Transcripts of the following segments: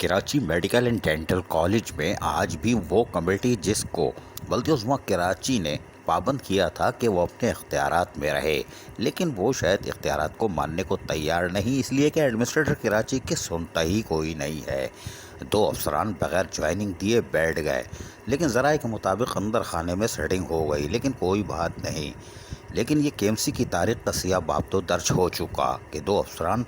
Karachi medical and dental college میں آج بھی وہ کمیٹی جس کو بلدیہ عظمیٰ کراچی نے پابند کیا تھا کہ وہ اپنے اختیارات میں رہے، لیکن وہ شاید اختیارات کو ماننے کو تیار نہیں، اس لیے کہ ایڈمنسٹریٹر کراچی کی سنتا ہی کوئی نہیں ہے۔ 2 افسران بغیر جوائننگ دیے بیٹھ گئے، لیکن ذرائع کے مطابق اندر خانے میں سیٹنگ ہو گئی، لیکن کوئی بات نہیں۔ لیکن یہ کے ایم سی کی تاریخ کا سیاہ باب تو درج ہو چکا کہ 2 افسران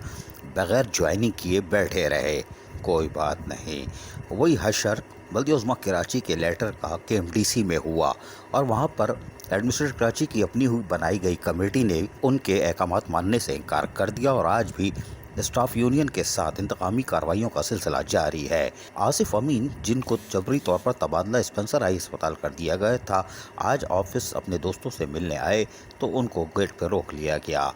بغیر جوائننگ کیے بیٹھے رہے، کوئی بات نہیں۔ وہی حشر بلدیہ عظمیٰ کراچی کے لیٹر کا کے ایم ڈی سی میں ہوا، اور وہاں پر ایڈمنسٹریٹر کراچی کی اپنی ہوئی بنائی گئی کمیٹی نے ان کے احکامات ماننے سے انکار کر دیا، اور آج بھی اسٹاف یونین کے ساتھ انتقامی کارروائیوں کا سلسلہ جاری ہے۔ آصف امین، جن کو جبری طور پر تبادلہ اسپنسر آئی ہسپتال کر دیا گیا تھا، آج آفس اپنے دوستوں سے ملنے آئے تو ان کو گیٹ پہ روک لیا گیا،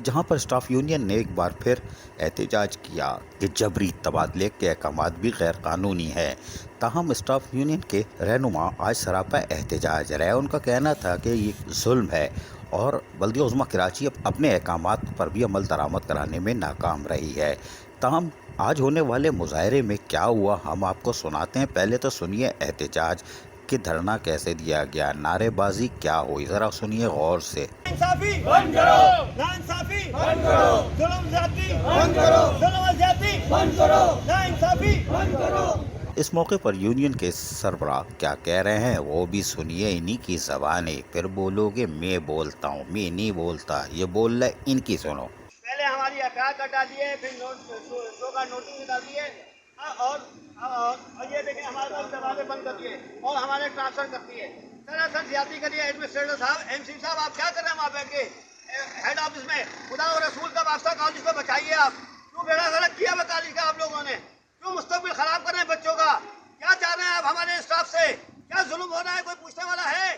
جہاں پر اسٹاف یونین نے ایک بار پھر احتجاج کیا کہ جبری تبادلے کے احکامات بھی غیر قانونی ہیں۔ تاہم اسٹاف یونین کے رہنما آج سراپا احتجاج رہے۔ ان کا کہنا تھا کہ یہ ظلم ہے، اور بلدیہ عظمیٰ کراچی اپنے احکامات پر بھی عمل درآمد کرانے میں ناکام رہی ہے۔ تاہم آج ہونے والے مظاہرے میں کیا ہوا ہم آپ کو سناتے ہیں، پہلے تو سنیے احتجاج کہ دھرنا کیسے دیا گیا، نعرے بازی کیا ہوئی، ذرا سنیے غور سے۔ انصافی بند کرو، ناانصافی بند کرو، ظلم زیادتی بند کرو، ظلم زیادتی بند کرو، ناانصافی بند کرو۔ اس موقع پر یونین کے سربراہ کیا کہہ رہے ہیں وہ بھی سنیے انہی کی زبانیں، پھر بولو گے میں بولتا ہوں، میں نہیں بولتا، یہ بول رہا ہے ان کی سنو۔ پہلے ہماری ایف آئی آر کٹا دیے، پھر شو کا نوٹس نکال دیے، اور یہ دیکھیں ہمارے پاس دروازے بند کر دیے اور ہمارے ٹرانسفر کر دیے۔ سراسر زیادتی کریے ایڈمنسٹریٹر صاحب، ایم سی صاحب، آپ کیا کر رہے ہیں وہاں بیٹھ کے ہیڈ آفس میں؟ خدا اور رسول کا واسطہ کالج کو بچائیے۔ آپ کیوں بیڑا غرق کیا ہوا کالج کا آپ لوگوں نے؟ کیوں مستقبل خراب کر رہے ہیں بچوں کا؟ کیا چاہ رہے ہیں آپ ہمارے اسٹاف سے؟ کیا ظلم ہو رہا ہے؟ کوئی پوچھنے والا ہے؟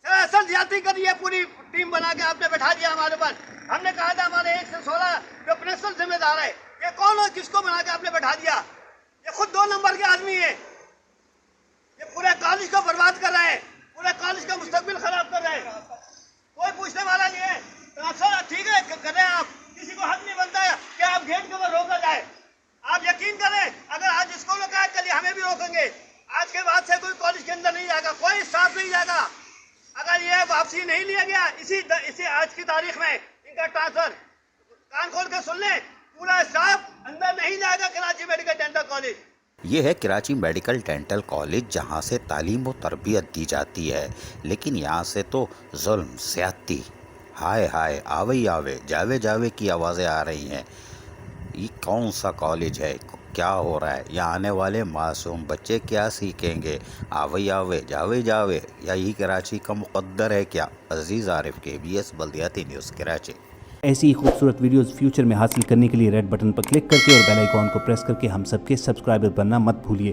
سراسر زیادتی کری ہے، پوری ٹیم بنا کے آپ نے بٹھا دیا ہمارے پاس۔ ہم نے کہا تھا ہمارے 1 سے 16 جو پرنسپل ذمہ دار ہے، یہ کون اور کس کو بنا کے آپ نے بٹھا دیا؟ یہ خود 2 نمبر کے آدمی ہیں، یہ پورے کالج کو برباد کر رہے ہیں، پورے کالج کا مستقبل خراب کر رہے ہیں۔ کوئی پوچھنے والا نہیں ہے۔ ٹرانسفر ٹھیک ہے کریں آپ، کسی کو حق نہیں بنتا ہے کہ آپ گیٹ کے اوپر روکا جائے۔ آپ یقین کریں اگر آج اس کو روکا ہے کل ہمیں بھی روکیں گے۔ آج کے بعد سے کوئی کالج کے اندر نہیں جائے گا، کوئی اسٹاف نہیں جائے گا اگر یہ واپسی نہیں لیا گیا اسی آج کی تاریخ میں ان کا ٹرانسفر۔ کان کھول کے سن لیں، پورا اسٹاف اندر نہیں جائے گا کراچی میڈیکل ڈینٹل کالج۔ یہ ہے کراچی میڈیکل ڈینٹل کالج، جہاں سے تعلیم و تربیت دی جاتی ہے، لیکن یہاں سے تو ظلم، زیادتی، ہائے ہائے، آوے آوے، جاوے جاوے کی آوازیں آ رہی ہیں۔ یہ کون سا کالج ہے؟ کیا ہو رہا ہے؟ یہاں آنے والے معصوم بچے کیا سیکھیں گے؟ آوے آوے، جاوے جاوے، یا یہ کراچی کا مقدر ہے کیا؟ عزیز عارف، KBS بلدیاتی نیوز کراچی۔ ایسی ہی خوبصورت ویڈیوز فیوچر میں حاصل کرنے کے لیے ریڈ بٹن پر کلک کر کے اور بیل آئیکن کو پریس کر کے ہم سب کے سبسکرائبر بننا مت بھولیے۔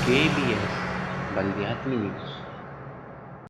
KBS بلدیاتی نیوز۔